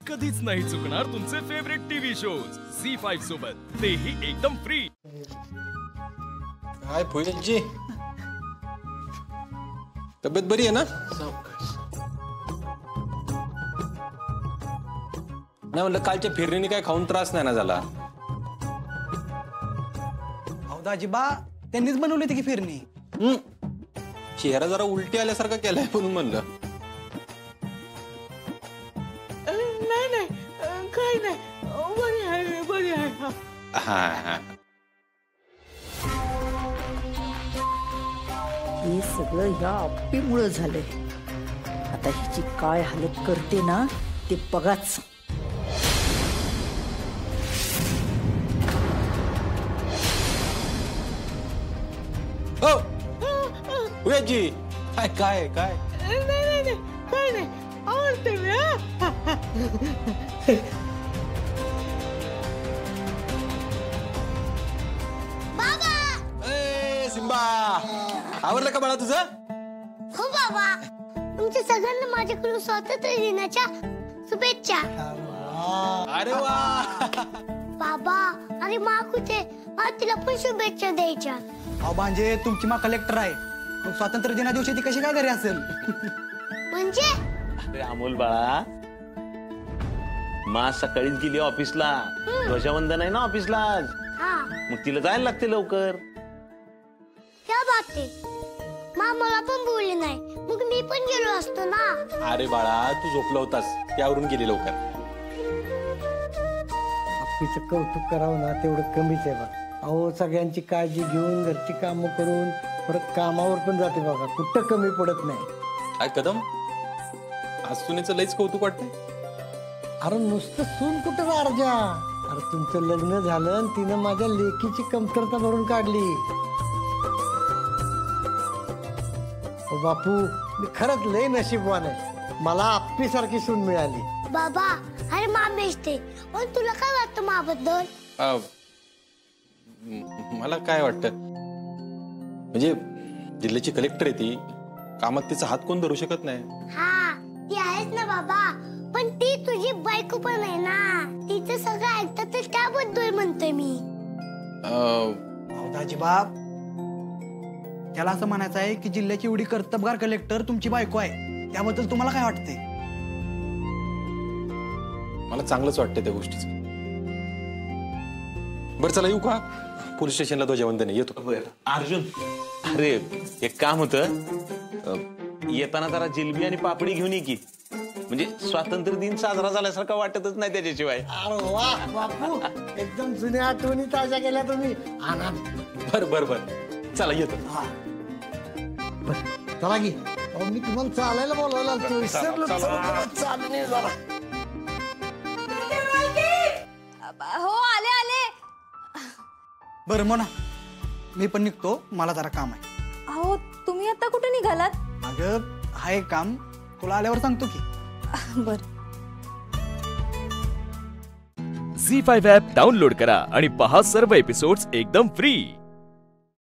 कधीच नाही चुकणार तुमचे फेवरेट टीव्ही शोज झी5 सोबत, तेही एकदम फ्री। हाय फुलजी, तब्येत बरी आहे ना? नाही म्हणलं कालच्या फिरणीने काय खाऊन त्रास नाही ना झाला? अहो दाजीबा, त्यांनीच बनवली होती की फिरणी। चेहरा जरा उलटी आल्यासारखा केलाय म्हणून म्हणलं। नाही काही नाही, बरी आहे। हा हे सगळं ह्या अप्पीमुळे झालंय। आता हिची काय हालत करते ना ते बघाच। हो फुलजी, काय काय काय नाही काही नाही, आवडते मी। सिम्बा, आवडलं का बाळा तुझं? हो बाबा, तुमच्या सगळ्यांना माझ्याकडून स्वातंत्र्य दिनाच्या शुभेच्छा। अरे वा बाबा, अरे माँ कुठे? आज तिला पण शुभेच्छा द्यायच्या। अहो म्हणजे तुमची माँ कलेक्टर आहे, मग स्वातंत्र्य दिना दिवशी ती कशी काय घरी असेल? म्हणजे अरे अमोल बाळा, माँ सकाळीच गेली ऑफिसला, ध्वजवंदन आहे ना ऑफिसला आज। हा, मग तिला जायला लागते लवकर। क्या बात आहे, माँ मला पण बोलली नाही, मग मी पण गेलो असतो ना। अरे बाळा, तू झोपला होतास, त्यावरून गेली लवकर। अप्पीचं कौतुक करावं ना तेवढं कमीच आहे बा। अहो सगळ्यांची काळजी घेऊन घरची कामं करून परत कामावर पण जाते बघा, कुठं कमी पडत नाही। काय कदम, आज सुनेचं लईच कौतुक वाटतंय। अरे नुसतं सून कुठं राजा, अरे तुमचं लग्न झालं आणि तिनं माझ्या लेकीची कमतरता भरून काढली। बापू, मी खरंच लय नशीबवान आहे, मला अप्पी सारखी सून मिळाली। बाबा, अरे माँ बेचते, पण तुला काय वाटतं माँबद्दल? मला काय वाटतं, म्हणजे जिल्ह्याची कलेक्टर आहे ती, कामात तिचा हात कोण धरू शकत नाही। हा, ती आहेच ना बाबा, पण ती तुझी बायको पण आहे ना, तिचं सगळं ऐकतं तर त्याबद्दल म्हणतोय मी। अहो दाजीबा, त्याला असं म्हणायचं आहे की जिल्ह्याची एवढी कर्तबगार कलेक्टर तुमची बायको आहे, त्याबद्दल तुम्हाला काय वाटतंय? मला चांगलंच वाटतंय त्या गोष्टीचं। बरं चला येऊ का? पोलीस स्टेशनला ध्वजवंदन आहे, येतो। अर्जुन, अरे एक काम होतं, येताना जरा जिलबी आणि पापडी घेऊन ये की, म्हणजे स्वातंत्र्य दिन साजरा झाल्यासारखा वाटतच नाही त्याच्याशिवाय। अरे वा बापू, एकदम जुन्या आठवणी ताज्या केल्या तुम्ही। आणा बर चला येतो। चला की, अहो मी तुम्हाला चालायला बोलवायला आलतो, विसरलो। चालून ये जरा। हो आले। बरं मोना, मी पण निघतो, मला जरा काम आहे। अहो तुम्ही आता कुठे निघालात? अगं हा एक काम तुला आल्यावर सांगतो की। बर। झी5 ॲप डाउनलोड करा आणि पहा सर्व एपिसोड्स एकदम फ्री।